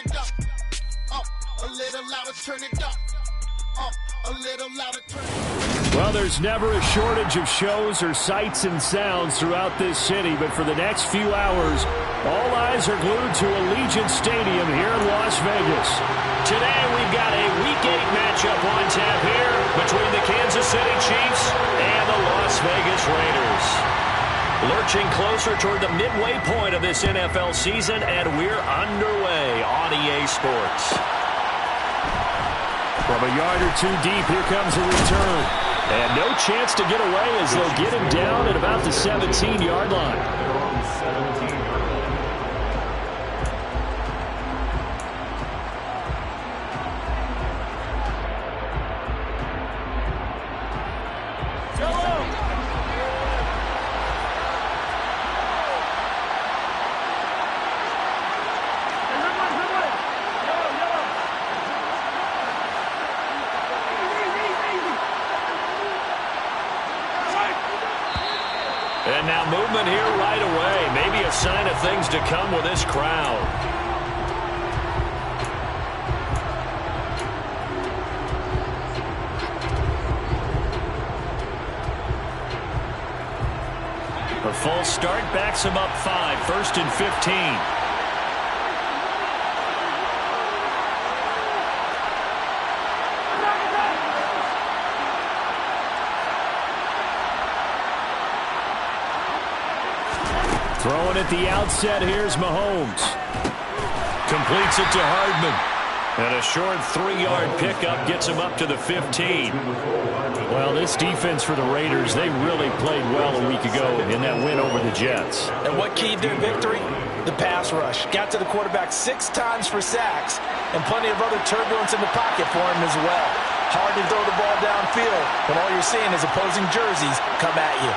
it up. A little louder, turn it up. A little louder, turn it up. Well, there's never a shortage of shows or sights and sounds throughout this city, but for the next few hours, all eyes are glued to Allegiant Stadium here in Las Vegas. Today, we've got a Week 8 matchup on tap here between the Kansas City Chiefs and the Las Vegas Raiders. Lurching closer toward the midway point of this NFL season, and we're underway on EA Sports. From a yard or two deep, here comes a return. And no chance to get away as they'll get him down at about the 17-yard line. And now movement here right away. Maybe a sign of things to come with this crowd. A false start backs him up 5, 1st and 15. Throwing at the outset, here's Mahomes. Completes it to Hardman. And a short 3-yard pickup gets him up to the 15. Well, this defense for the Raiders, they really played well a week ago in that win over the Jets. And what keyed their victory? The pass rush. Got to the quarterback 6 times for sacks, and plenty of other turbulence in the pocket for him as well. Hard to throw the ball downfield when all you're seeing is opposing jerseys come at you.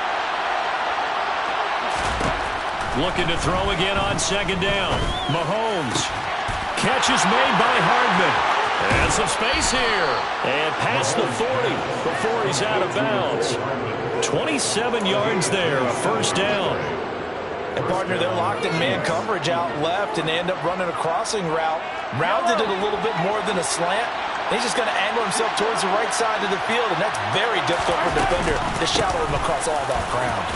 Looking to throw again on 2nd down. Mahomes. Catch is made by Hardman. And some space here. And past the 40 before he's out of bounds. 27 yards there, a 1st down. And, partner, they're locked in man coverage out left, and they end up running a crossing route. Rounded it a little bit more than a slant. He's just going to angle himself towards the right side of the field, and that's very difficult for a defender to shadow him across all that ground.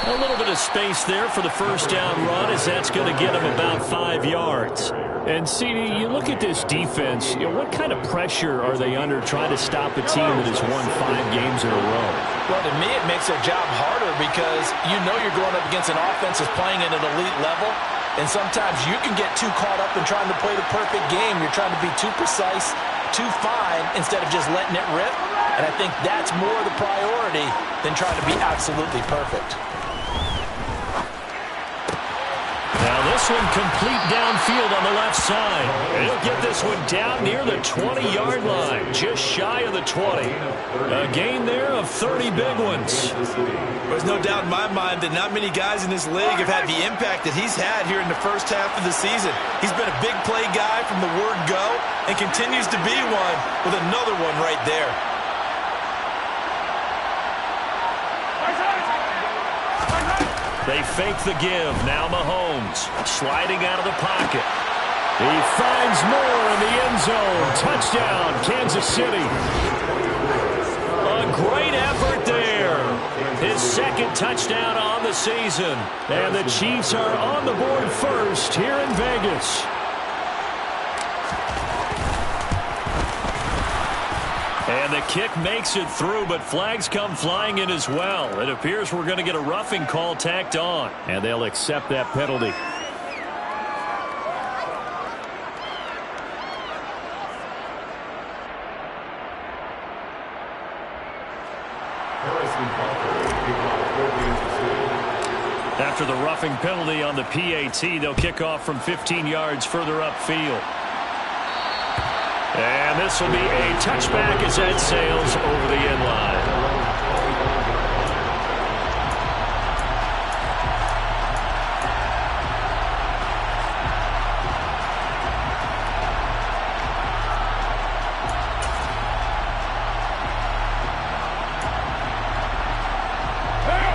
A little bit of space there for the 1st down run, as that's going to get him about 5 yards. And, CD, you look at this defense, what kind of pressure are they under trying to stop a team that has won 5 games in a row? Well, to me, it makes their job harder because you know you're going up against an offense that's playing at an elite level, and sometimes you can get too caught up in trying to play the perfect game. You're trying to be too precise, too fine, instead of just letting it rip. And I think that's more the priority than trying to be absolutely perfect. Now this one complete downfield on the left side. And he'll get this one down near the 20-yard line, just shy of the 20. A gain there of 30 big ones. There's no doubt in my mind that not many guys in this league have had the impact that he's had here in the first half of the season. He's been a big play guy from the word go and continues to be one with another one right there. They fake the give. Now Mahomes sliding out of the pocket. He finds Moore in the end zone. Touchdown, Kansas City. A great effort there. His 2nd touchdown on the season. And the Chiefs are on the board first here in Vegas. And the kick makes it through, but flags come flying in as well. It appears we're going to get a roughing call tacked on, and they'll accept that penalty. After the roughing penalty on the PAT, they'll kick off from 15 yards further upfield. And this will be a touchback as that sails over the end line.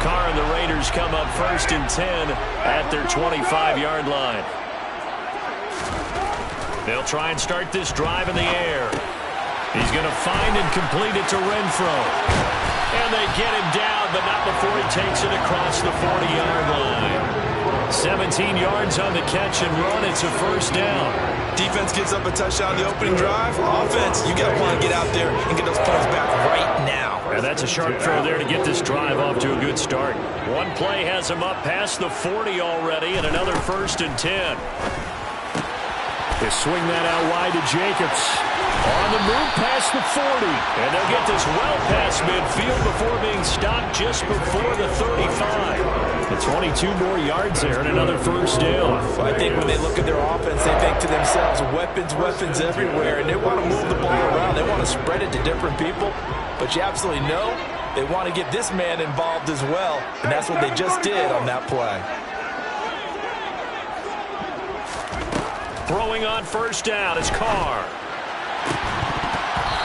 Carr and the Raiders come up 1st and 10 at their 25-yard line. They'll try and start this drive in the air. He's going to find and complete it to Renfro. And they get him down, but not before he takes it across the 40-yard line. 17 yards on the catch and run. It's a first down. Defense gives up a touchdown in the opening drive. Offense, you got to want to get out there and get those points back right now. And that's a sharp throw there to get this drive off to a good start. One play has him up past the 40 already, and another 1st and 10. They swing that out wide to Jacobs. On the move past the 40. And they'll get this well past midfield before being stopped just before the 35. The 22 more yards there and another first down. I think when they look at their offense, they think to themselves, weapons everywhere, and they want to move the ball around. They want to spread it to different people. But you absolutely know they want to get this man involved as well, and that's what they just did on that play. Throwing on first down is Carr.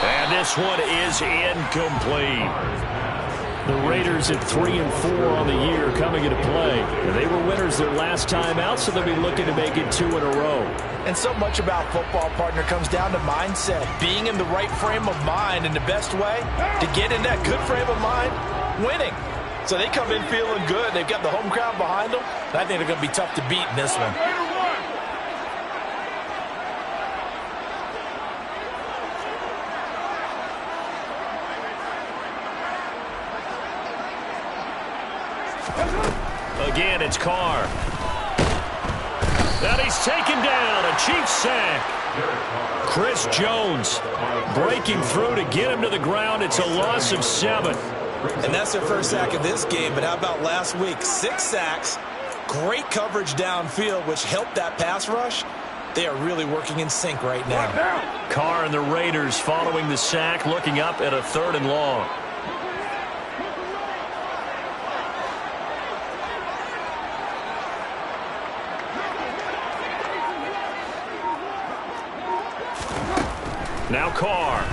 And this one is incomplete. The Raiders at 3-4 on the year coming into play. And they were winners their last time out, so they'll be looking to make it 2 in a row. And so much about football, partner, comes down to mindset. Being in the right frame of mind, and the best way to get in that good frame of mind, winning. So they come in feeling good. They've got the home crowd behind them. And I think they're going to be tough to beat in this one. Again, it's Carr. And he's taken down. A Chiefs sack. Chris Jones breaking through to get him to the ground. It's a loss of 7. And that's their first sack of this game. But how about last week? 6 sacks. Great coverage downfield, which helped that pass rush. They are really working in sync right now. Carr and the Raiders following the sack, looking up at a 3rd and long. Now Carr.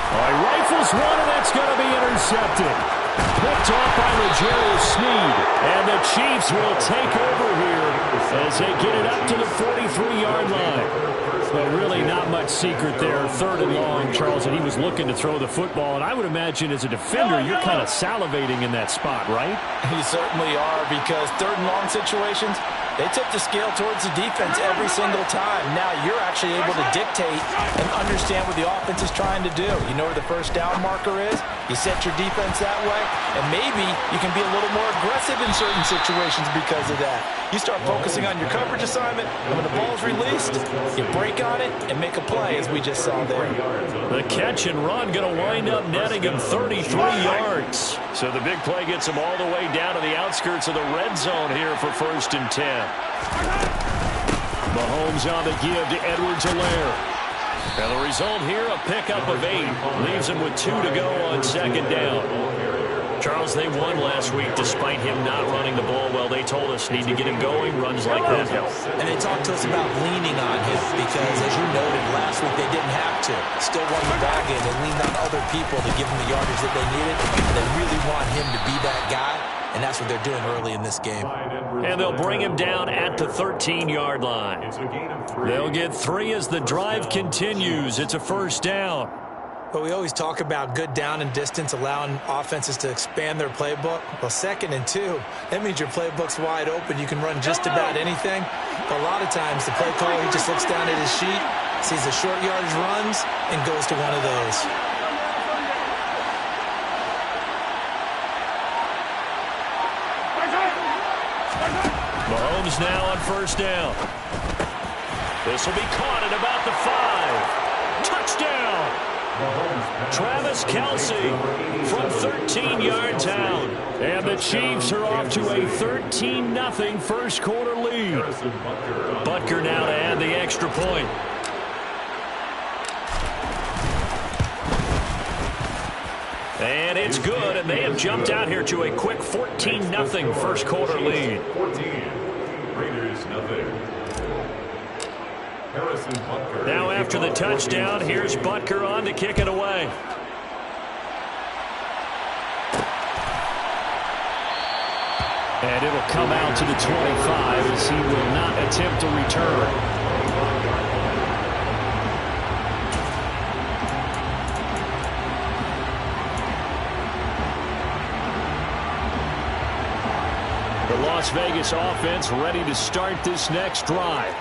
He rifles one, and that's going to be intercepted. Picked off by L'Jarius Sneed. And the Chiefs will take over here as they get it up to the 43-yard line. But really not much secret there. 3rd and long, Charles, and he was looking to throw the football. And I would imagine as a defender, you're kind of salivating in that spot, right? You certainly are, because 3rd and long situations, they tip the scale towards the defense every single time. Now you're actually able to dictate and understand what the offense is trying to do. You know where the first down marker is. You set your defense that way, and maybe you can be a little more aggressive in certain situations because of that. You start focusing on your coverage assignment, and when the ball's released, you break on it and make a play, as we just saw there. The catch and run going to wind up netting him 33 yards. So the big play gets him all the way down to the outskirts of the red zone here for 1st and 10. Mahomes on the give to Edwards-Helaire. And the result here, a pickup of 8. Leaves him with 2 to go on 2nd down. Charles, they won last week despite him not running the ball well. They told us need to get him going. Runs like that help. And they talked to us about leaning on him because, as you noted, last week they didn't have to. Still won the ball game. They leaned on other people to give them the yardage that they needed. They really want him to be that guy, and that's what they're doing early in this game. And they'll bring him down at the 13-yard line. They'll get 3 as the drive continues. It's a first down. But we always talk about good down and distance, allowing offenses to expand their playbook. Well, 2nd and 2, that means your playbook's wide open. You can run just about anything. But a lot of times, the play caller, he just looks down at his sheet, sees the short yardage runs, and goes to one of those. Mahomes now on first down. This will be caught at about the 5. Touchdown! Travis Kelce from 13 yards out. And the Chiefs are off to a 13-0 first quarter lead. Butker now to add the extra point. And it's good, and they have jumped out here to a quick 14-0 first quarter lead. 14, Raiders nothing. Now after the touchdown, here's Butker on to kick it away. And it'll come out to the 25 as he will not attempt to return. Las Vegas offense ready to start this next drive.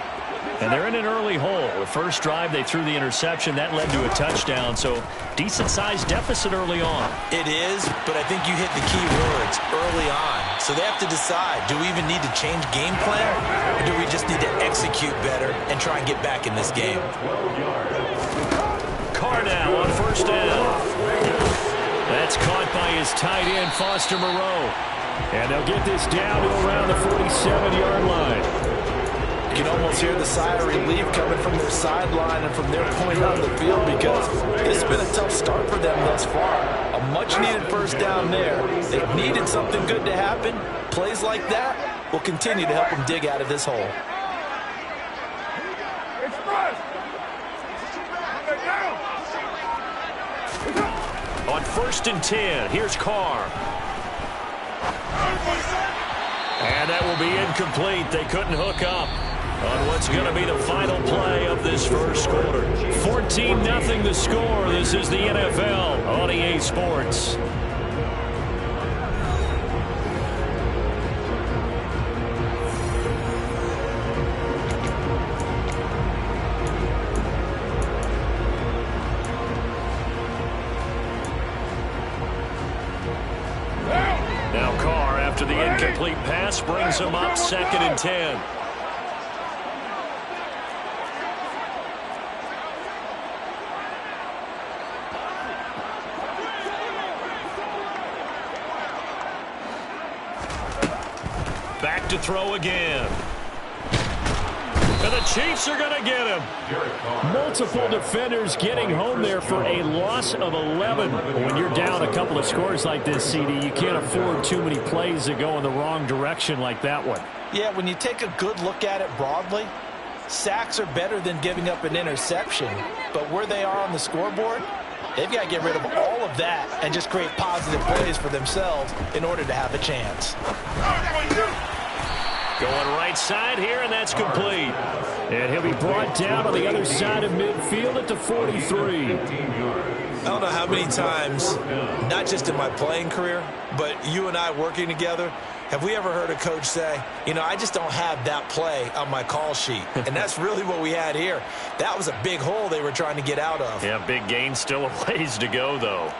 And they're in an early hole. The first drive, they threw the interception. That led to a touchdown. So decent-sized deficit early on. It is, but I think you hit the key words early on. So they have to decide, do we even need to change game plan? Or do we just need to execute better and try and get back in this game? Carr now on first down. That's caught by his tight end, Foster Moreau. And they'll get this down to around the 47-yard line. You can almost hear the sigh of relief coming from their sideline and from their point on the field because this has been a tough start for them thus far. A much-needed first down there. They've needed something good to happen. Plays like that will continue to help them dig out of this hole. On 1st and 10, here's Carr. And that will be incomplete. They couldn't hook up on what's going to be the final play of this first quarter. 14-0 the score. This is the NFL on EA Sports. Now Carr, after the incomplete pass, brings him up 2nd and 10. Back to throw again. And the Chiefs are going to get him. Multiple defenders getting home there for a loss of 11. When you're down a couple of scores like this, CD, you can't afford too many plays that go in the wrong direction like that one. Yeah, when you take a good look at it broadly, sacks are better than giving up an interception. But where they are on the scoreboard, they've got to get rid of all of that and just create positive plays for themselves in order to have a chance. Going right side here, and that's complete. And he'll be brought down on the other side of midfield at the 43. I don't know how many times, not just in my playing career, but you and I working together, have we ever heard a coach say, you know, I just don't have that play on my call sheet. And that's really what we had here. That was a big hole they were trying to get out of. Yeah, big gain, still a ways to go, though.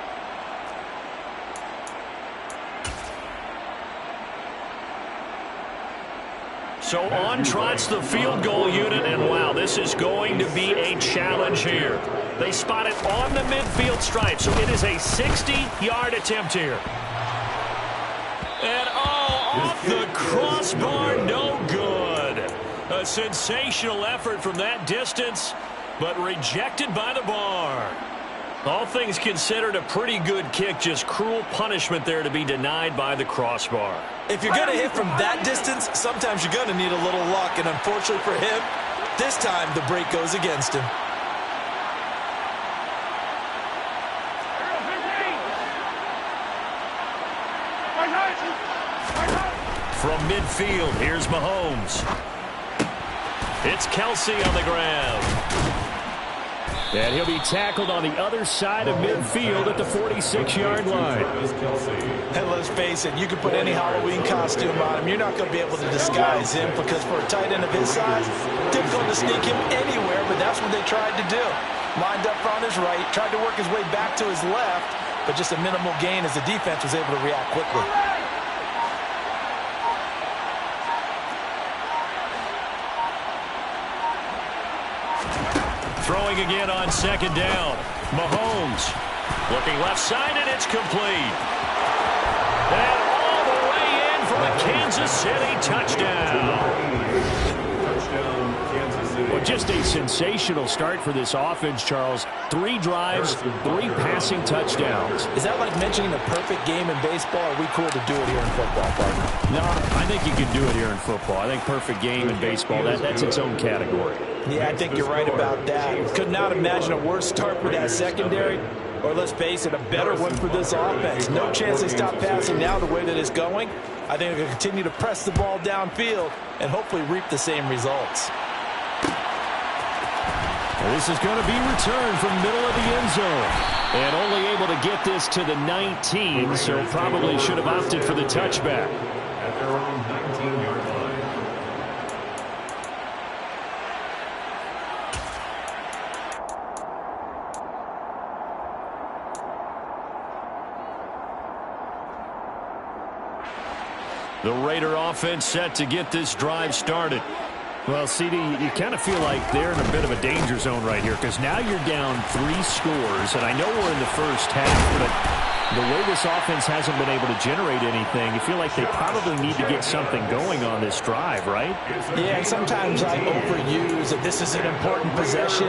So on trots the field goal unit, and wow, this is going to be a challenge here. They spot it on the midfield stripe, so it is a 60-yard attempt here. And off the crossbar, no good. A sensational effort from that distance, but rejected by the bar. All things considered, a pretty good kick, just cruel punishment there to be denied by the crossbar. If you're going to hit from that distance, sometimes you're going to need a little luck, and unfortunately for him, this time the break goes against him. From midfield, here's Mahomes. It's Kelsey on the ground. And he'll be tackled on the other side of midfield at the 46-yard line. And let's face it, you can put any Halloween costume on him. You're not going to be able to disguise him because for a tight end of his size, difficult to sneak him anywhere, but that's what they tried to do. Lined up on his right, tried to work his way back to his left, but just a minimal gain as the defense was able to react quickly. Throwing again on 2nd down. Mahomes looking left side, and it's complete. And all the way in for a Kansas City touchdown. Well, just a sensational start for this offense, Charles. 3 drives, 3 passing touchdowns. Is that like mentioning a perfect game in baseball, or are we cool to do it here in football, partner? No, I think you can do it here in football. I think perfect game in baseball, that's its own category. Yeah, I think you're right about that. Could not imagine a worse start for that secondary. or let's face it, a better one for this offense. No chance they stop passing now the way that it's going. I think they'll continue to press the ball downfield and hopefully reap the same results. This is going to be returned from middle of the end zone. And only able to get this to the 19, so probably should have opted for the touchback. At their own 19-yard line. The Raider offense set to get this drive started. Well, CD, you kind of feel like they're in a bit of a danger zone right here because now you're down 3 scores, and I know we're in the first half, but the way this offense hasn't been able to generate anything, you feel like they probably need to get something going on this drive, right? Yeah, and sometimes I overuse that this is an important possession,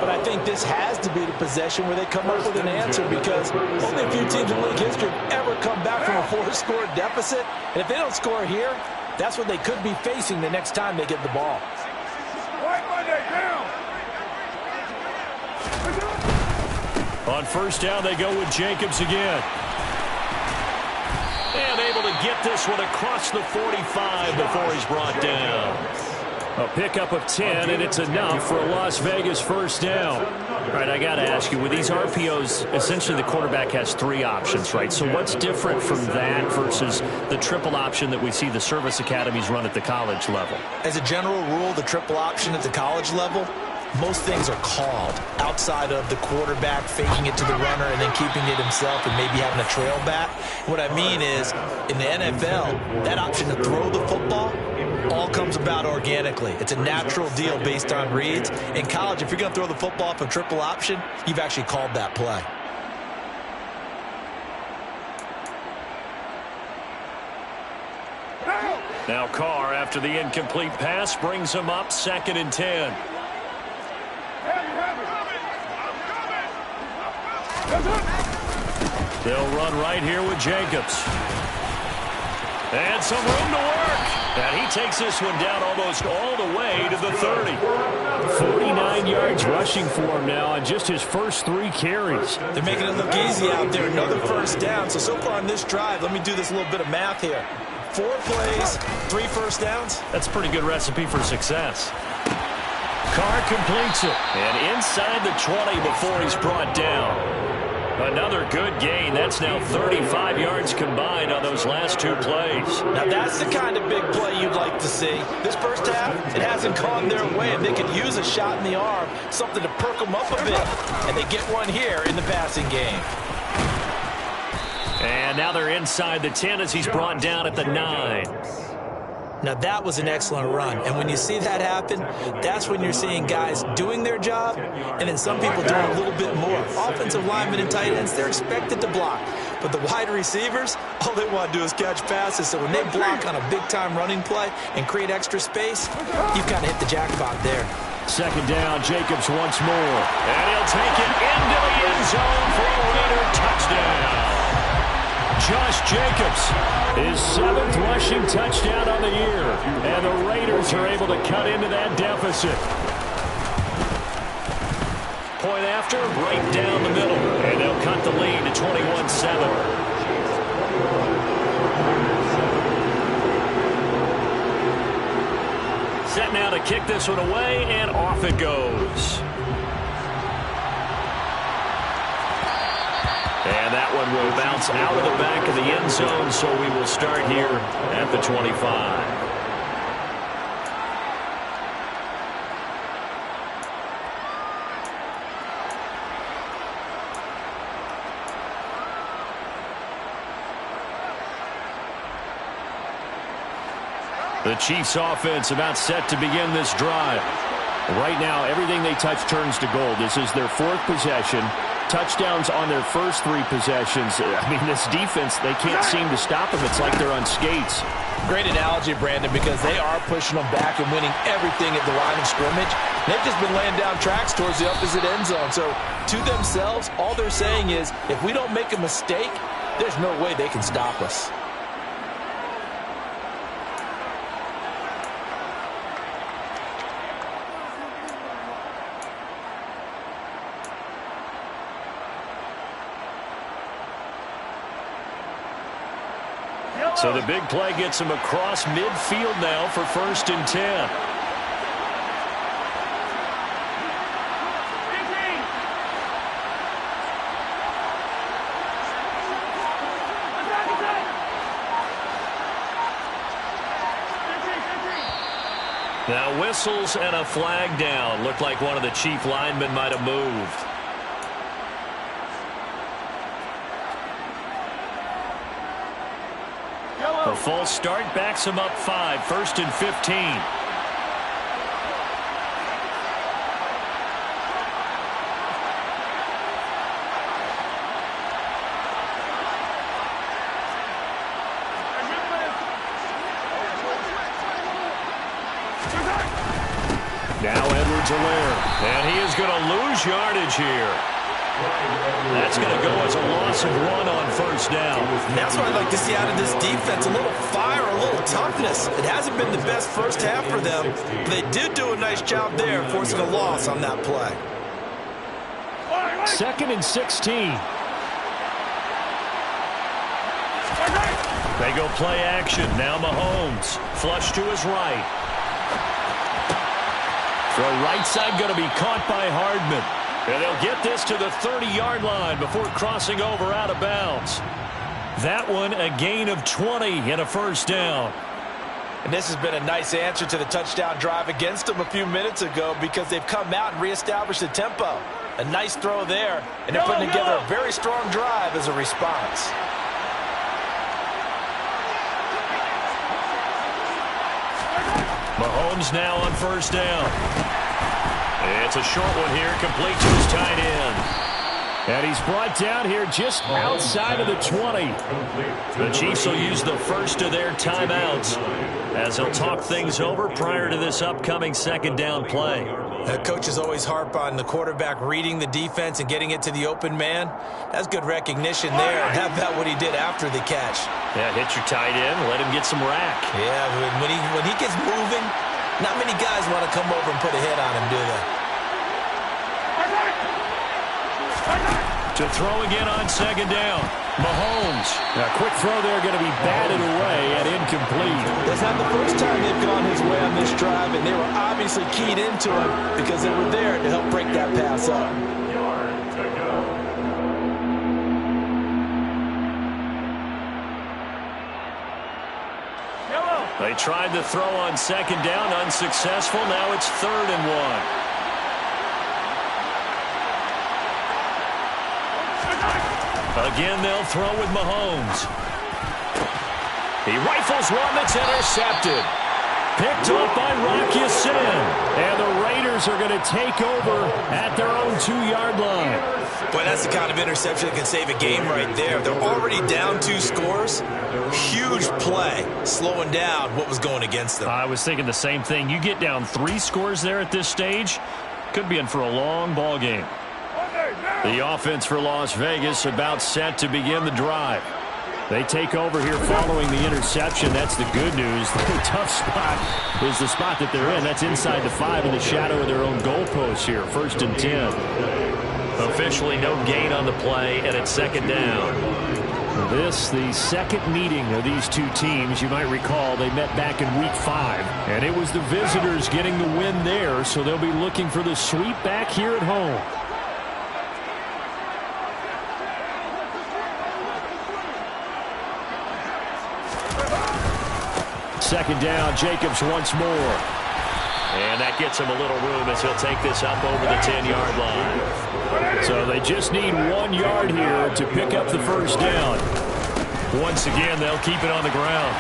but I think this has to be the possession where they come up with an answer because only a few teams in league history have ever come back from a 4-score deficit, and if they don't score here, that's what they could be facing the next time they get the ball. On first down, they go with Jacobs again. And able to get this one across the 45 before he's brought down. A pickup of 10, and it's enough for a Las Vegas first down. All right, I got to ask you, with these RPOs, essentially the quarterback has 3 options, right? So what's different from that versus the triple option that we see the service academies run at the college level? As a general rule, the triple option at the college level, most things are called outside of the quarterback faking it to the runner and then keeping it himself and maybe having a trail back. What I mean is, in the NFL, that option to throw the football all comes about organically. It's a natural deal based on reads. In college, if you're going to throw the football off a triple option, you've actually called that play. Now Carr, after the incomplete pass, brings him up 2nd and 10. They'll run right here with Jacobs. And some room to work. And he takes this one down almost all the way to the 30. 49 yards rushing for him now on just his first 3 carries. They're making it look easy out there. Another first down. So far on this drive, let me do this little bit of math here. 4 plays, 3 first downs. That's a pretty good recipe for success. Carr completes it. And inside the 20 before he's brought down. Another good gain. That's now 35 yards combined on those last 2 plays. Now that's the kind of big play you'd like to see. This first half, it hasn't gone their way, and they could use a shot in the arm, something to perk them up a bit. And they get one here in the passing game. And now they're inside the 10 as he's brought down at the 9. Now that was an excellent run, and when you see that happen, that's when you're seeing guys doing their job, and then some people doing a little bit more. Offensive linemen and tight ends, they're expected to block, but the wide receivers, all they want to do is catch passes, so when they block on a big-time running play and create extra space, you've kind of hit the jackpot there. 2nd down, Jacobs once more, and he'll take it into the end zone for a Raider touchdown. Josh Jacobs, his 7th rushing touchdown on the year. And the Raiders are able to cut into that deficit. Point after, right down the middle. And they'll cut the lead to 21-7. Set now to kick this one away, and off it goes. And that one will bounce out of the back of the end zone, so we will start here at the 25. The Chiefs offense about set to begin this drive. Right now, everything they touch turns to gold. This is their 4th possession. Touchdowns on their first 3 possessions. I mean, this defense, they can't seem to stop them. It's like they're on skates. Great analogy, Brandon, because they are pushing them back and winning everything at the line of scrimmage. They've just been laying down tracks towards the opposite end zone. So, to themselves, all they're saying is, if we don't make a mistake, there's no way they can stop us. So the big play gets him across midfield now for 1st and 10. Now whistles and a flag down. Looked like one of the chief linemen might have moved. A false start backs him up 5, 1st and 15. Now Edwards-Helaire, and he is going to lose yardage here. That's going to go as a loss of 1 on 1st down. And that's what I'd like to see out of this defense. A little fire, a little toughness. It hasn't been the best first half for them, but they did do a nice job there, forcing a loss on that play. 2nd and 16. They go play action. Now Mahomes. Flush to his right. Throw right side going to be caught by Hardman. And they'll get this to the 30-yard line before crossing over out of bounds. That one a gain of 20 and a 1st down. And this has been a nice answer to the touchdown drive against them a few minutes ago because they've come out and reestablished the tempo. A nice throw there, and they're putting together a very strong drive as a response. Mahomes now on 1st down. It's a short one here, complete to his tight end. And he's brought down here just outside of the 20. The Chiefs will use the first of their timeouts as they'll talk things over prior to this upcoming 2nd down play. Coaches always harp on the quarterback reading the defense and getting it to the open man. That's good recognition there. And how about what he did after the catch? Yeah, hit your tight end, let him get some rack. Yeah, when he gets moving, not many guys want to come over and put a hit on him, do they? To throw again on 2nd down. Mahomes. A quick throw there going to be batted away and incomplete. That's not the first time they've gone his way on this drive, and they were obviously keyed into it because they were there to help break that pass up. They tried the throw on 2nd down, unsuccessful. Now it's 3rd and 1. Again, they'll throw with Mahomes. He rifles one that's intercepted. Picked up by Rock Ya-Sin. And the Raiders are going to take over at their own 2-yard line. Boy, that's the kind of interception that can save a game right there. They're already down 2 scores. Huge play, slowing down what was going against them. I was thinking the same thing. You get down 3 scores there at this stage, could be in for a long ball game. The offense for Las Vegas about set to begin the drive. They take over here following the interception. That's the good news. The tough spot is the spot that they're in. That's inside the 5 in the shadow of their own goalpost here. 1st and 10. Officially no gain on the play, and it's 2nd down. This, the 2nd meeting of these 2 teams. You might recall they met back in Week 5, and it was the visitors getting the win there, so they'll be looking for the sweep back here at home. 2nd down, Jacobs once more. And that gets him a little room as he'll take this up over the 10-yard line. So they just need 1 yard here to pick up the 1st down. Once again, they'll keep it on the ground.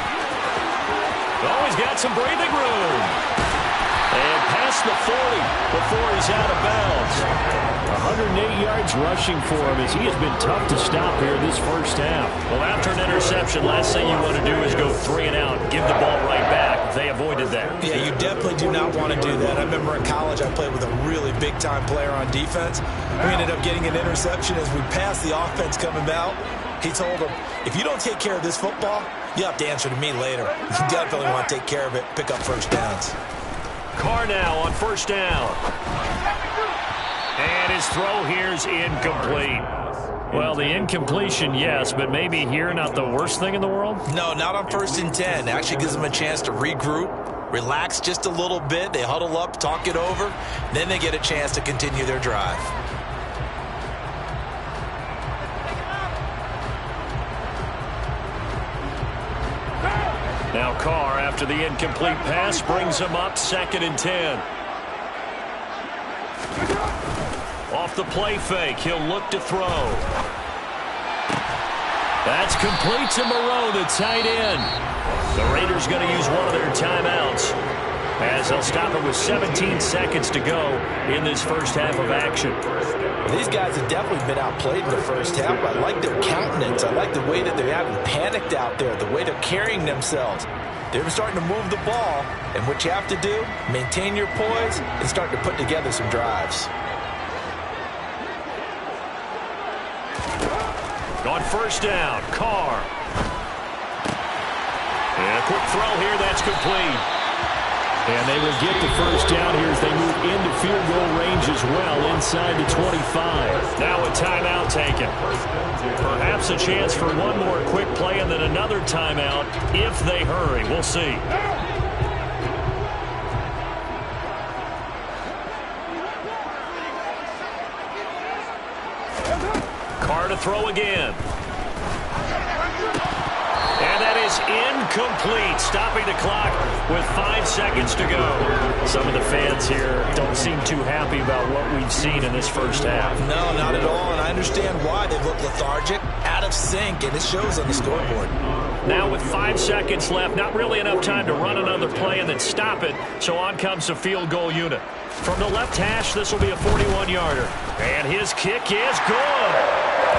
Oh, he's got some breathing room. And past the 40 before he's out of bounds. 108 yards rushing for him as he has been tough to stop here this 1st half. Well, after an interception, last thing you want to do is go 3 and out, give the ball right back. They avoided that. Yeah, you definitely do not want to do that. I remember in college I played with a really big-time player on defense. We ended up getting an interception as we passed the offense coming out. He told him, if you don't take care of this football, you have to answer to me later. You definitely want to take care of it, pick up 1st downs. Carr now on 1st down. And his throw here is incomplete. Well, the incompletion, yes, but maybe here not the worst thing in the world? No, not on 1st and 10. Actually gives them a chance to regroup, relax just a little bit. They huddle up, talk it over. Then they get a chance to continue their drive. Now Carr, after the incomplete pass, brings him up 2nd and 10. Off the play fake, he'll look to throw. That's complete to Moreau, the tight end. The Raiders going to use one of their timeouts as they'll stop it with 17 seconds to go in this first half of action. These guys have definitely been outplayed in the first half. I like their countenance. I like the way that they haven't panicked out there, the way they're carrying themselves. They're starting to move the ball, and what you have to do, maintain your poise and start to put together some drives. On 1st down, Carr. And a quick throw here, that's complete. And they will get the 1st down here as they move into field goal range as well, inside the 25. Now a timeout taken. Perhaps a chance for one more quick play and then another timeout if they hurry. We'll see. Carr to throw again. And that is incomplete, stopping the clock with 5 seconds to go. Some of the fans here don't seem too happy about what we've seen in this first half. No, not at all, and I understand why. They look lethargic, out of sync, and it shows on the scoreboard. Now with 5 seconds left, not really enough time to run another play and then stop it, so on comes the field goal unit. From the left hash, this will be a 41-yarder. And his kick is good.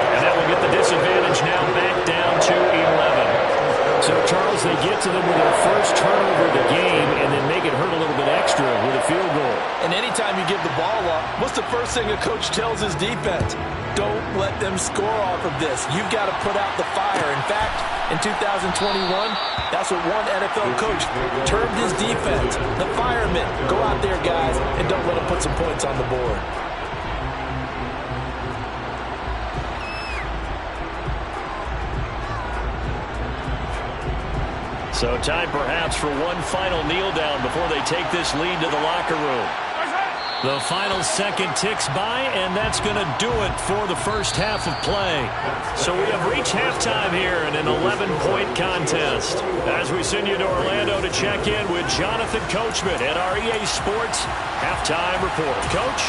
And that will get the disadvantage now back down to 11. So, Charles, they get to them with their first turnover of the game and then make it hurt a little bit extra with a field goal. And anytime you give the ball up, what's the first thing a coach tells his defense? Don't let them score off of this. You've got to put out the fire. In fact, in 2021, that's what one NFL coach termed his defense. The firemen. Go out there, guys, and don't let them put some points on the board. So time perhaps for one final kneel down before they take this lead to the locker room. The final second ticks by, and that's going to do it for the first half of play. So we have reached halftime here in an 11-point contest. As we send you to Orlando to check in with Jonathan Coachman at our EA Sports Halftime Report. Coach?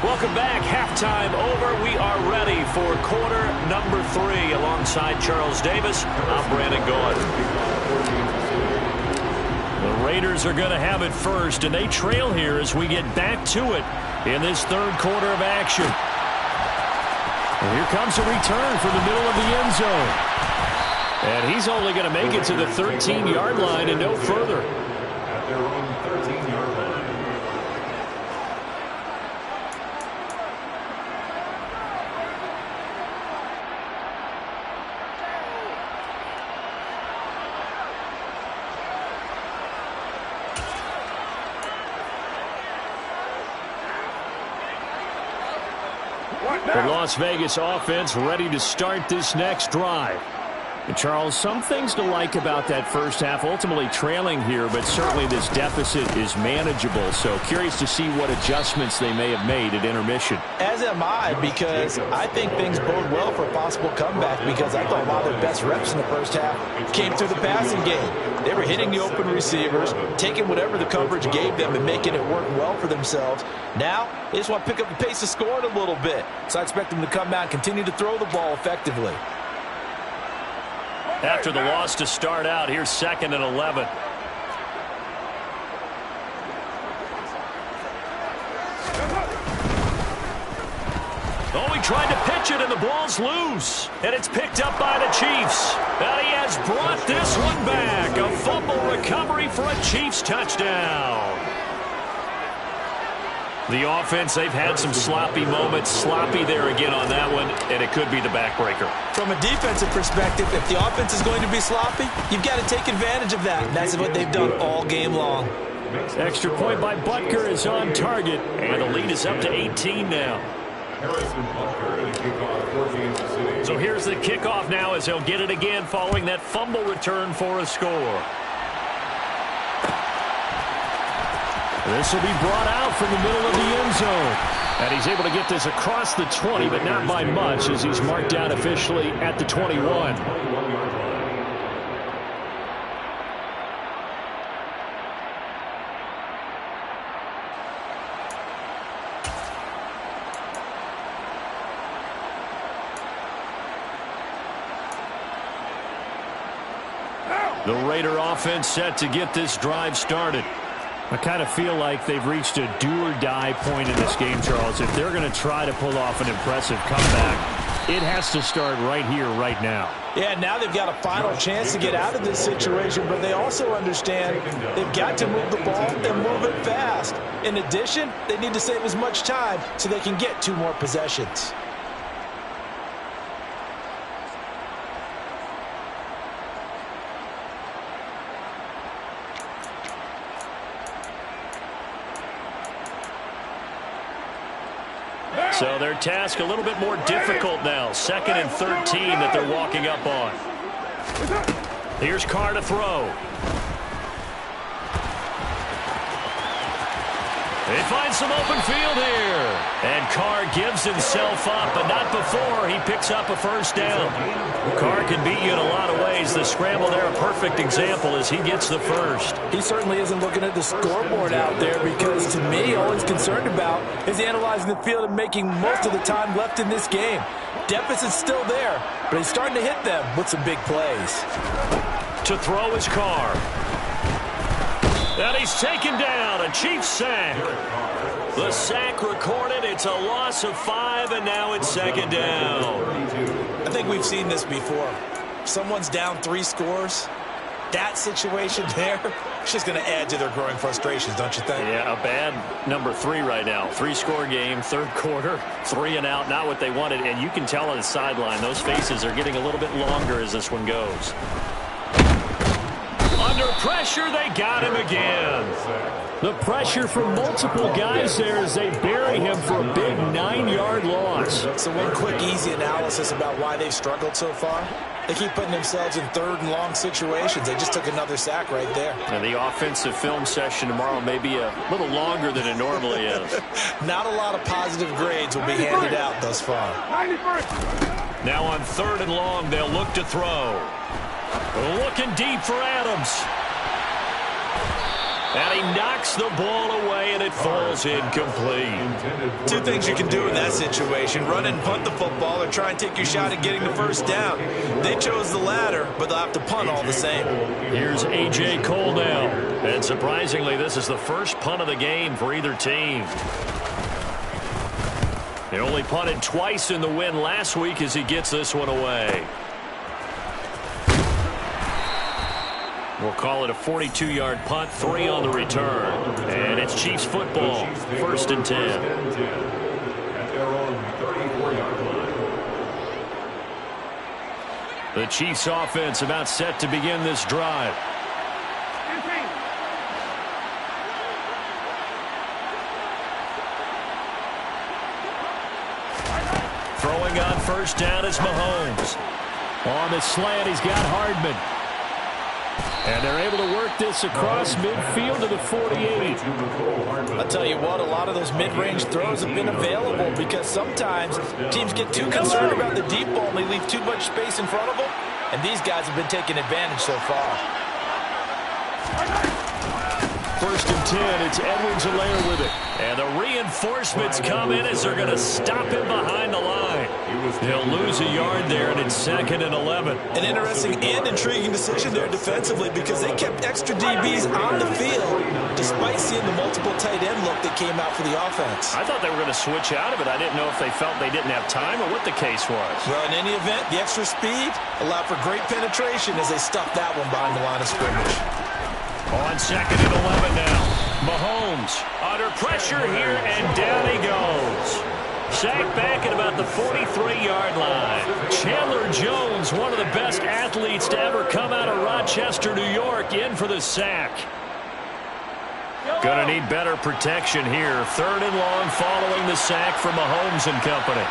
Welcome back. Halftime over. We are ready for quarter number 3. Alongside Charles Davis, I'm Brandon Gaud. The Raiders are going to have it first, and they trail here as we get back to it in this third quarter of action. And here comes a return from the middle of the end zone. And he's only going to make it to the 13-yard line and no further. At their own 13-yard line. The Las Vegas offense ready to start this next drive. And Charles, some things to like about that first half. Ultimately trailing here, but certainly this deficit is manageable. So curious to see what adjustments they may have made at intermission. As am I, because I think things bode well for a possible comeback, because I thought a lot of their best reps in the first half came through the passing game. They were hitting the open receivers, taking whatever the coverage gave them and making it work well for themselves. Now, they just want to pick up the pace of scoring a little bit. So I expect them to come out and continue to throw the ball effectively. After the loss to start out, here's 2nd and 11. Oh, he tried to pitch it, and the ball's loose. And it's picked up by the Chiefs. And he has brought this one back. A fumble recovery for a Chiefs touchdown. The offense, they've had some sloppy moments. Sloppy there again on that one, and it could be the backbreaker. From a defensive perspective, if the offense is going to be sloppy, you've got to take advantage of that. And that's what they've done all game long. Extra point by Butker is on target, and the lead is up to 18 now. Harrison Butker to kick off for Kansas City. So here's the kickoff now as he'll get it again following that fumble return for a score. This will be brought out from the middle of the end zone. And he's able to get this across the 20, but not by much as he's marked down officially at the 21. The Raider offense set to get this drive started. I kind of feel like they've reached a do-or-die point in this game, Charles. If they're going to try to pull off an impressive comeback, it has to start right here, right now. Yeah, now they've got a final chance to get out of this situation, but they also understand they've got to move the ball and move it fast. In addition, they need to save as much time so they can get 2 more possessions. So their task a little bit more difficult now. 2nd and 13 that they're walking up on. Here's Carr to throw. They find some open field here. And Carr gives himself up, but not before he picks up a first down. Carr can beat you in a lot of ways. The scramble there, a perfect example as he gets the first. He certainly isn't looking at the scoreboard out there because, to me, all he's concerned about is analyzing the field and making most of the time left in this game. Deficit's still there, but he's starting to hit them with some big plays. To throw is Carr. And he's taken down, a Chiefs sack. The sack recorded, it's a loss of 5, and now it's 2nd down. I think we've seen this before. Someone's down 3 scores. That situation there, it's just going to add to their growing frustrations, don't you think? Yeah, a bad number 3 right now. 3-score game, 3rd quarter, 3 and out, not what they wanted. And you can tell on the sideline, those faces are getting a little bit longer as this one goes. Under pressure, they got him again. The pressure from multiple guys there as they bury him for a big 9-yard loss. So one quick, easy analysis about why they've struggled so far. They keep putting themselves in 3rd and long situations. They just took another sack right there. And the offensive film session tomorrow may be a little longer than it normally is. Not a lot of positive grades will be handed out thus far. Now on 3rd and long, they'll look to throw. Looking deep for Adams. And he knocks the ball away, and it falls incomplete. 2 things you can do in that situation. Run and punt the football or try and take your shot at getting the first down. They chose the latter, but they'll have to punt all the same. Here's A.J. Cole now. And surprisingly, this is the first punt of the game for either team. They only punted twice in the win last week as he gets this one away. We'll call it a 42-yard punt, 3 on the return. And it's Chiefs football, 1st and 10. At their own 34-yard line. The Chiefs offense about set to begin this drive. Throwing on 1st down is Mahomes. On the slant, he's got Hardman. And they're able to work this across midfield to the 48. I'll tell you what, a lot of those mid-range throws have been available because sometimes teams get too concerned about the deep ball and they leave too much space in front of them. And these guys have been taking advantage so far. 1st and 10, it's Edwards-Helaire with it. And the reinforcements come in as they're going to stop him behind the line. They'll lose a yard there, and it's 2nd and 11. An interesting and intriguing decision there defensively because they kept extra DBs on the field despite seeing the multiple tight end look that came out for the offense. I thought they were going to switch out of it. I didn't know if they felt they didn't have time or what the case was. Well, in any event, the extra speed allowed for great penetration as they stuffed that one behind the line of scrimmage. On 2nd and 11 now. Mahomes under pressure here, and down he goes. Sacked back at about the 43-yard line. Chandler Jones, one of the best athletes to ever come out of Rochester, New York, in for the sack. Going to need better protection here. 3rd and long following the sack from Mahomes and company.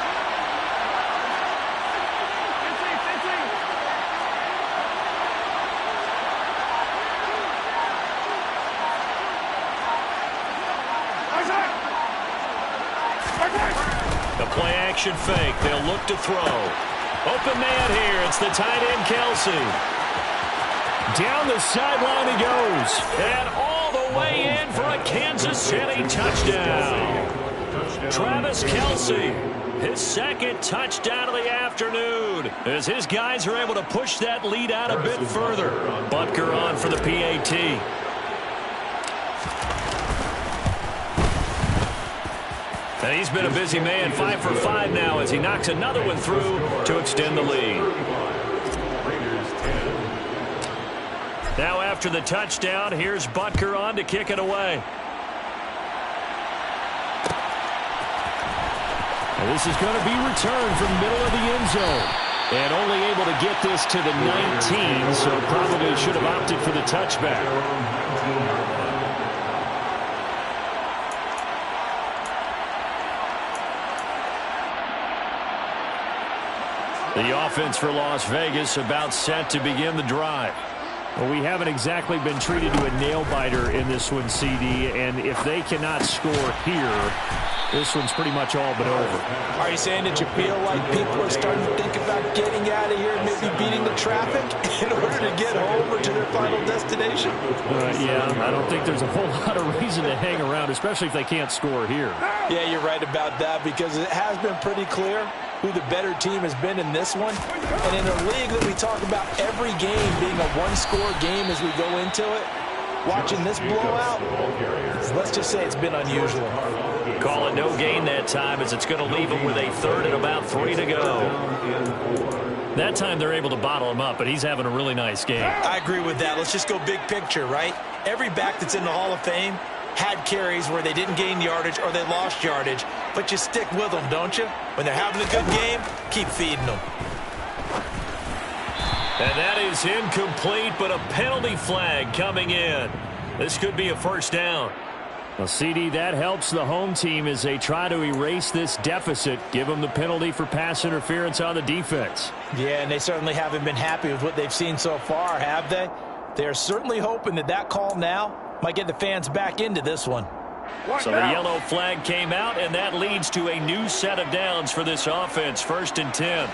The play-action fake. They'll look to throw. Open man here. It's the tight end, Kelce. Down the sideline he goes. And all the way in for a Kansas City touchdown. Travis Kelce, his 2nd touchdown of the afternoon, as his guys are able to push that lead out a bit further. Butker on for the PAT. And he's been a busy man, 5 for 5 now as he knocks another one through to extend the lead. Now after the touchdown, here's Butker on to kick it away. And this is going to be returned from middle of the end zone. And only able to get this to the 19, so probably should have opted for the touchback. The offense for Las Vegas about set to begin the drive. Well, we haven't exactly been treated to a nail-biter in this one, CD, and if they cannot score here, this one's pretty much all but over. Are you saying that you feel like people are starting to think about getting out of here and maybe beating the traffic in order to get home or to their final destination? Yeah, I don't think there's a whole lot of reason to hang around, especially if they can't score here. Yeah, you're right about that, because it has been pretty clear who the better team has been in this one. And in a league that we talk about every game being a one-score game as we go into it, watching this blowout, let's just say it's been unusual. Call it no gain that time, as it's going to leave him with a 3rd and about 3 to go. That time they're able to bottle him up, but he's having a really nice game. I agree with that. Let's just go big picture, right? Every back that's in the Hall of Fame had carries where they didn't gain yardage or they lost yardage, but you stick with them, don't you? When they're having a good game, keep feeding them. And that is incomplete, but a penalty flag coming in. This could be a 1st down. Well, CD, that helps the home team as they try to erase this deficit, give them the penalty for pass interference on the defense. Yeah, and they certainly haven't been happy with what they've seen so far, have they? They're certainly hoping that that call now might get the fans back into this one. So the yellow flag came out, and that leads to a new set of downs for this offense. 1st and 10.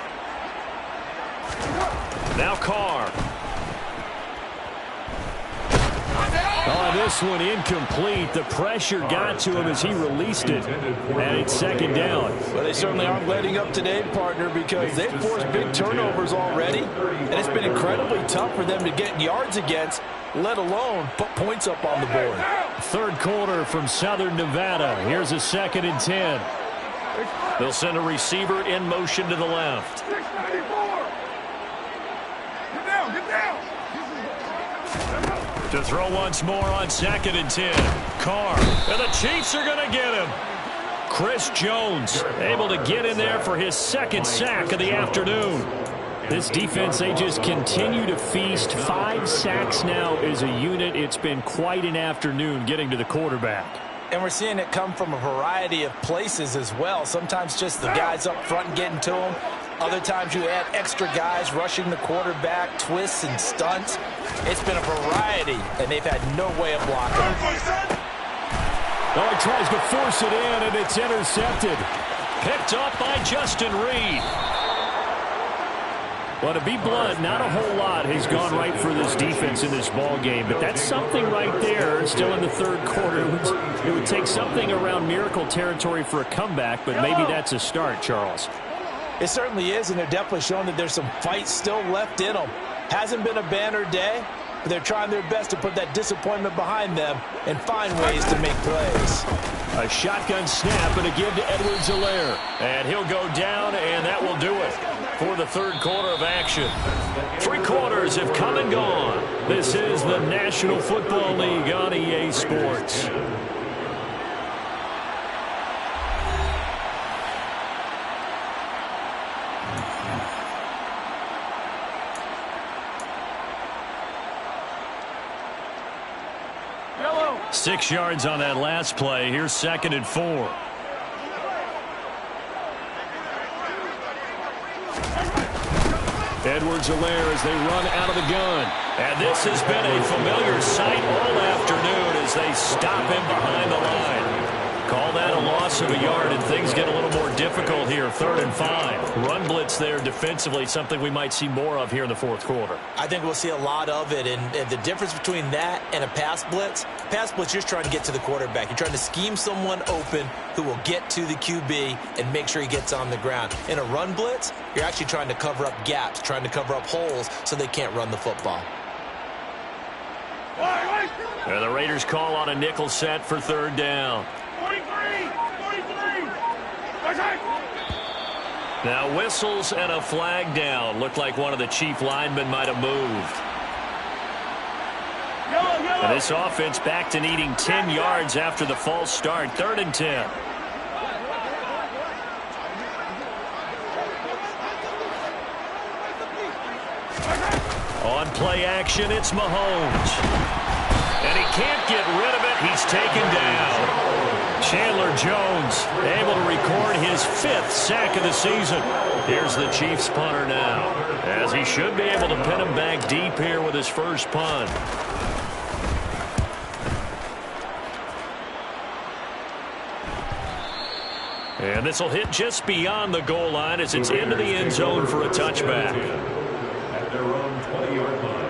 Now Carr. Oh, this one incomplete. The pressure got to him as he released it. And it's 2nd down. Well, they certainly aren't letting up today, partner, because they've forced big turnovers already. And it's been incredibly tough for them to get yards against, let alone put points up on the board. 3rd quarter from Southern Nevada. Here's a 2nd and 10. They'll send a receiver in motion to the left. 694. Get down, get down. To throw once more on 2nd and 10. Carr. And the Chiefs are going to get him. Chris Jones able to get in there for his 2nd sack of the afternoon. This defense, they just continue to feast. 5 sacks now as a unit. It's been quite an afternoon getting to the quarterback. And we're seeing it come from a variety of places as well. Sometimes just the guys up front and getting to them. Other times you add extra guys rushing the quarterback, twists and stunts. It's been a variety, and they've had no way of blocking. Oh, he tries to force it in, and it's intercepted. Picked up by Justin Reed. Well, to be blunt, not a whole lot has gone right for this defense in this ball game, but that's something right there. Still in the 3rd quarter, it would take something around miracle territory for a comeback, but maybe that's a start, Charles. It certainly is, and they're definitely showing that there's some fight still left in them. Hasn't been a banner day, but they're trying their best to put that disappointment behind them and find ways to make plays. A shotgun snap and a give to Edwards-Helaire. And he'll go down, and that will do it for the third quarter of action. 3 quarters have come and gone. This is the National Football League on EA Sports. Yellow. 6 yards on that last play. Here's 2nd and 4. Edwards-Helaire as they run out of the gun. And this has been a familiar sight all afternoon as they stop him behind the line. Call that a loss of a yard, and things get a little more difficult here. 3rd and 5. Run blitz there defensively, something we might see more of here in the fourth quarter. I think we'll see a lot of it, and the difference between that and a pass blitz, you're just trying to get to the quarterback. You're trying to scheme someone open who will get to the QB and make sure he gets on the ground. In a run blitz, you're actually trying to cover up gaps, trying to cover up holes so they can't run the football. And the Raiders call on a nickel set for 3rd down. 43. Now whistles and a flag down. Looked like one of the chief linemen might have moved. Yellow. And this offense back to needing 10 yards after the false start. 3rd and 10. On play action, it's Mahomes. And he can't get rid of it. He's taken down. Chandler Jones able to record his 5th sack of the season. Here's the Chiefs punter now, as he should be able to pin him back deep here with his first punt. And this will hit just beyond the goal line as it's into the end zone for a touchback. At their own 20-yard line.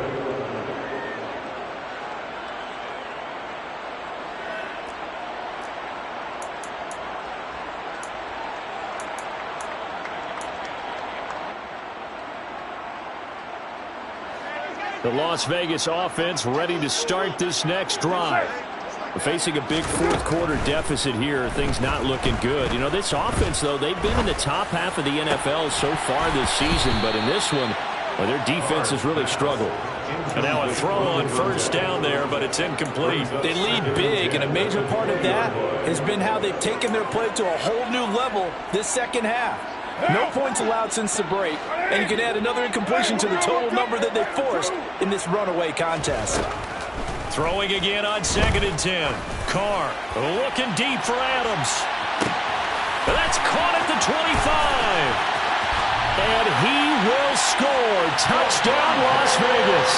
The Las Vegas offense ready to start this next drive. We're facing a big fourth quarter deficit here. Things not looking good. You know, this offense, though, they've been in the top half of the NFL so far this season. But in this one, well, their defense has really struggled. And now a throw on 1st down there, but it's incomplete. They lead big, and a major part of that has been how they've taken their play to a whole new level this second half. No points allowed since the break, and you can add another incompletion to the total number that they forced in this runaway contest. Throwing again on 2nd and 10. Carr looking deep for Adams. That's caught at the 25. And he will score. Touchdown, Las Vegas.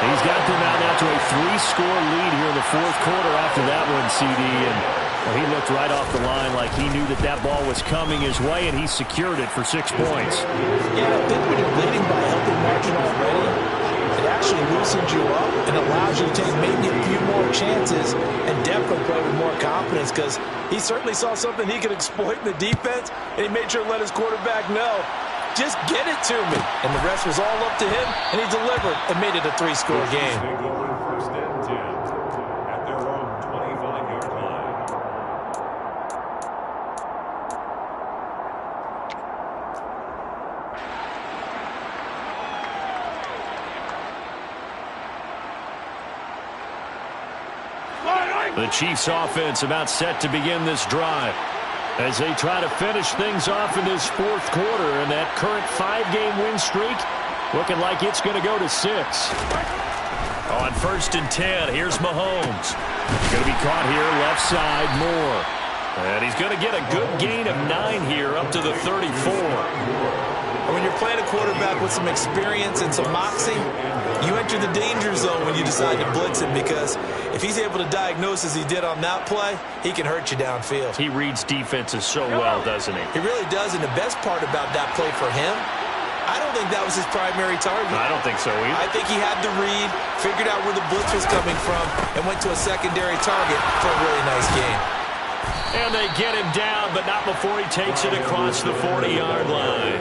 He's got them out now to a 3-score lead here in the fourth quarter after that one, CD. And well, he looked right off the line like he knew that that ball was coming his way, and he secured it for 6 points. Yeah, I think when you're leading by a healthy margin already, it actually loosens you up and allows you to take maybe a few more chances and definitely play with more confidence, because he certainly saw something he could exploit in the defense, and he made sure to let his quarterback know, just get it to me. And the rest was all up to him, and he delivered and made it a 3-score game. They go on 1st and 10 at their own 25-yard line. The Chiefs offense about set to begin this drive as they try to finish things off in this fourth quarter, and that current 5-game win streak looking like it's going to go to 6. On 1st and 10, here's Mahomes. Going to be caught here left side, Moore. And he's going to get a good gain of 9 here up to the 34. And when you're playing a quarterback with some experience and some moxie, you enter the danger zone when you decide to blitz him, because if he's able to diagnose as he did on that play, he can hurt you downfield. He reads defenses so well, doesn't he? He really does, and the best part about that play for him, I don't think that was his primary target. I don't think so either. I think he had the read, figured out where the blitz was coming from, and went to a secondary target for a really nice game. And they get him down, but not before he takes it across the 40-yard line.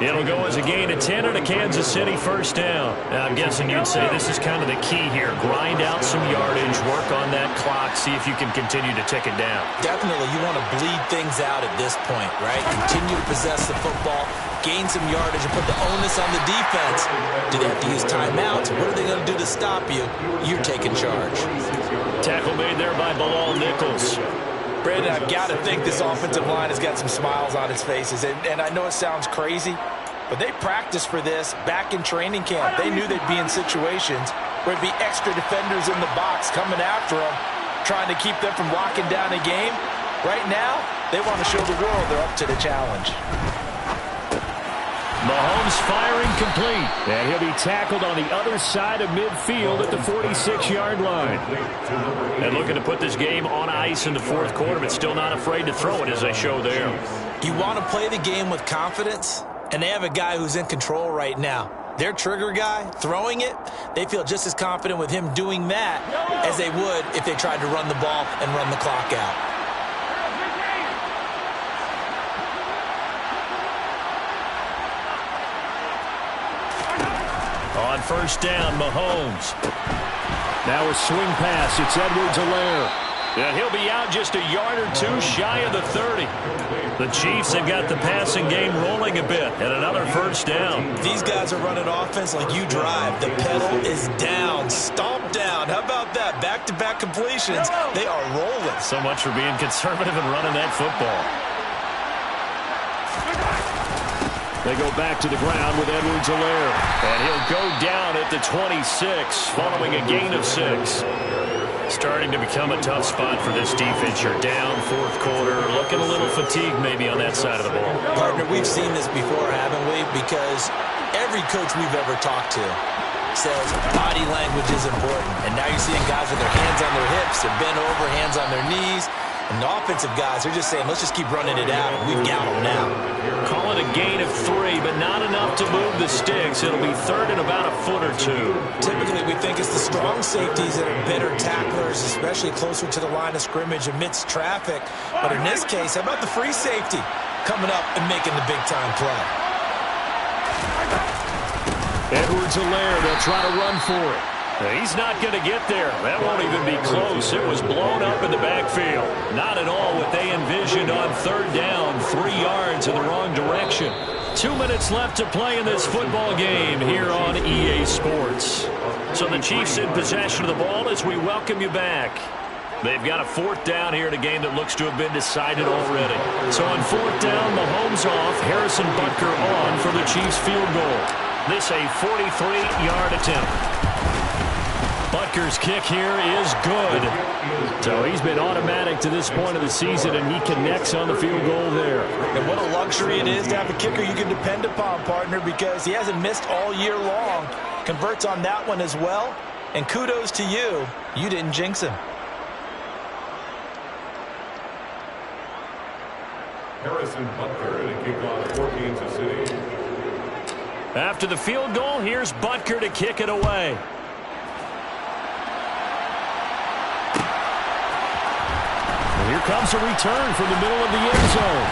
It'll go as a gain of 10 and a Kansas City first down. Now, I'm guessing you'd say this is kind of the key here. Grind out some yardage, work on that clock, see if you can continue to tick it down. Definitely, you want to bleed things out at this point, right? Continue to possess the football, gain some yardage, and put the onus on the defense. Do they have to use timeouts? What are they going to do to stop you? You're taking charge. Tackle made there by Bilal Nichols. Brandon, I've got to think this offensive line has got some smiles on its faces. And I know it sounds crazy, but they practiced for this back in training camp. They knew they'd be in situations where it'd be extra defenders in the box coming after them, trying to keep them from locking down a game. Right now, they want to show the world they're up to the challenge. Mahomes firing complete. And he'll be tackled on the other side of midfield at the 46-yard line. And looking to put this game on ice in the fourth quarter, but still not afraid to throw it as they show there. You want to play the game with confidence, and they have a guy who's in control right now. Their trigger guy, throwing it, they feel just as confident with him doing that as they would if they tried to run the ball and run the clock out. On first down, Mahomes. Now a swing pass. It's Edwards-Helaire. And he'll be out just a yard or two shy of the 30. The Chiefs have got the passing game rolling a bit. And another first down. These guys are running offense like you drive. The pedal is down. Stomp down. How about that? Back-to-back completions. They are rolling. So much for being conservative and running that football. They go back to the ground with Edwards-Helaire. And he'll go down at the 26 following a gain of 6. Starting to become a tough spot for this defense. You're down fourth quarter. Looking a little fatigued maybe on that side of the ball. Partner, we've seen this before, haven't we? Because every coach we've ever talked to says body language is important. And now you're seeing guys with their hands on their hips. They're bent over, hands on their knees. And the offensive guys are just saying, let's just keep running it out. We've got them now. Call it a gain of 3, but not enough to move the sticks. It'll be third and about a foot or two. Typically, we think it's the strong safeties that are better tacklers, especially closer to the line of scrimmage amidst traffic. But in this case, how about the free safety coming up and making the big-time play? Edwards-Helaire, they'll try to run for it. He's not going to get there. That won't even be close. It was blown up in the backfield. Not at all what they envisioned on third down. 3 yards in the wrong direction. 2 minutes left to play in this football game here on EA Sports. So the Chiefs in possession of the ball as we welcome you back. They've got a fourth down here in a game that looks to have been decided already. So on fourth down, Mahomes off, Harrison Butker on for the Chiefs field goal. This a 43-yard attempt. Butker's kick here is good. So he's been automatic to this point of the season, and he connects on the field goal there. And what a luxury it is to have a kicker you can depend upon, partner, because he hasn't missed all year long. Converts on that one as well. And kudos to you. You didn't jinx him. Harrison Butker to kick off for Kansas City. After the field goal, here's Butker to kick it away. Here comes a return from the middle of the end zone.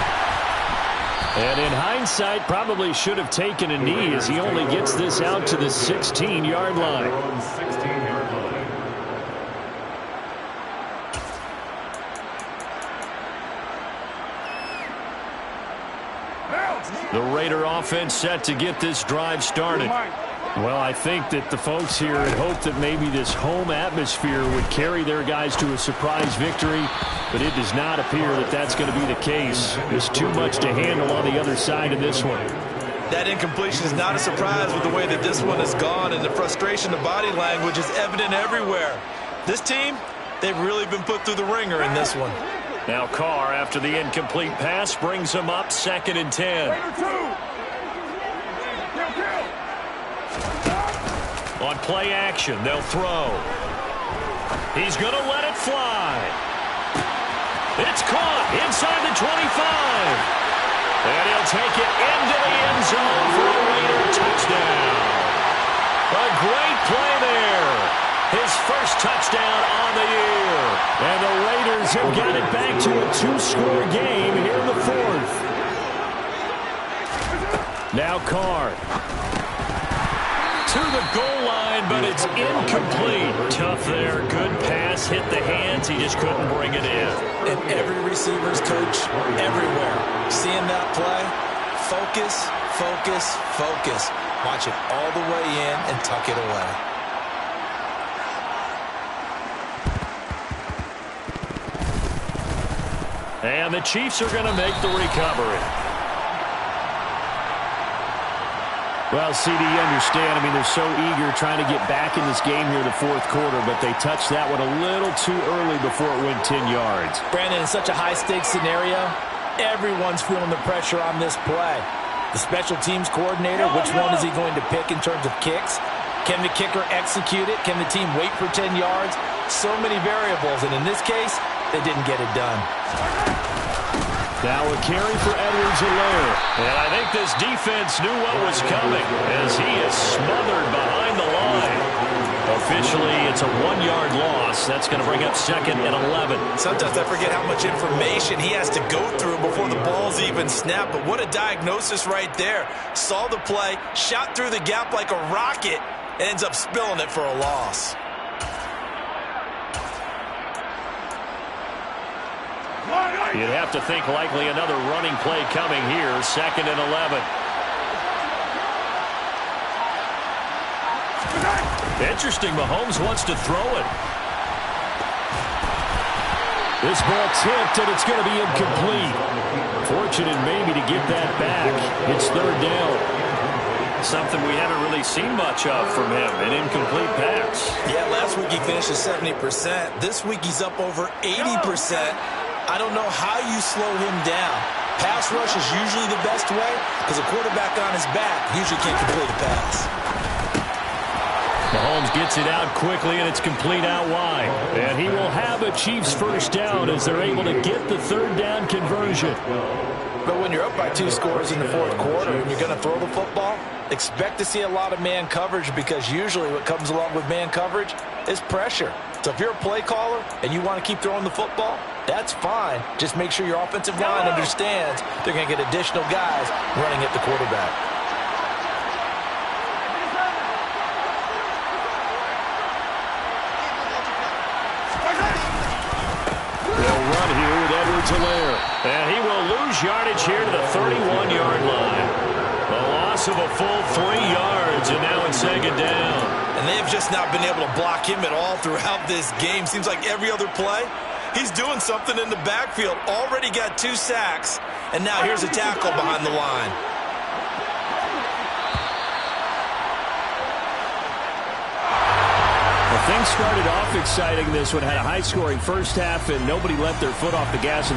And in hindsight, probably should have taken a knee as he only gets this out to the 16-yard line. 16-yard line. The Raider offense set to get this drive started. Well, I think that the folks here had hoped that maybe this home atmosphere would carry their guys to a surprise victory, but it does not appear that that's going to be the case. There's too much to handle on the other side of this one. That incompletion is not a surprise with the way that this one has gone, and the frustration of body language is evident everywhere. This team, they've really been put through the ringer in this one. Now Carr, after the incomplete pass, brings them up 2nd and 10. On play action, they'll throw. He's going to let it fly. It's caught inside the 25. And he'll take it into the end zone for a Raider touchdown. A great play there. His first touchdown on the year. And the Raiders have got it back to a 2-score game here in the fourth. Now Carr. To the goal line, but it's incomplete. Tough there. Good pass. Hit the hands. He just couldn't bring it in. And every receiver's coach everywhere. Seeing that play, focus, focus, focus. Watch it all the way in and tuck it away. And the Chiefs are going to make the recovery. Well, CD, you understand. I mean, they're so eager trying to get back in this game here in the fourth quarter, but they touched that one a little too early before it went 10 yards. Brandon, in such a high-stakes scenario, everyone's feeling the pressure on this play. The special teams coordinator, which one is he going to pick in terms of kicks? Can the kicker execute it? Can the team wait for 10 yards? So many variables, and in this case, they didn't get it done. Now a carry for Edwards-Helaire. And I think this defense knew what was coming as he is smothered behind the line. Officially, it's a 1-yard loss. That's going to bring up 2nd and 11. Sometimes I forget how much information he has to go through before the ball's even snapped. But what a diagnosis right there. Saw the play, shot through the gap like a rocket, and ends up spilling it for a loss. You'd have to think likely another running play coming here. 2nd and 11. Interesting. Mahomes wants to throw it. This ball tipped, and it's going to be incomplete. Fortunate maybe to get that back. It's 3rd down. Something we haven't really seen much of from him, an incomplete pass. Yeah, last week he finished at 70%. This week he's up over 80%. I don't know how you slow him down. Pass rush is usually the best way because a quarterback on his back usually can't complete a pass. Mahomes gets it out quickly, and it's complete out wide. And he will have a Chiefs first down as they're able to get the 3rd down conversion. But when you're up by 2 scores in the fourth quarter and you're going to throw the football, expect to see a lot of man coverage because usually what comes along with man coverage is pressure. So if you're a play caller and you want to keep throwing the football, that's fine. Just make sure your offensive line understands they're going to get additional guys running at the quarterback. They'll run here with Edwards-Helaire. And he will lose yardage here to the 31-yard line. A loss of a full 3 yards, and now it's 2nd down. And they have just not been able to block him at all throughout this game. Seems like every other play, he's doing something in the backfield. Already got 2 sacks, and now here's a tackle behind the line. Well, things started off exciting. This one had a high-scoring first half, and nobody let their foot off the gas in the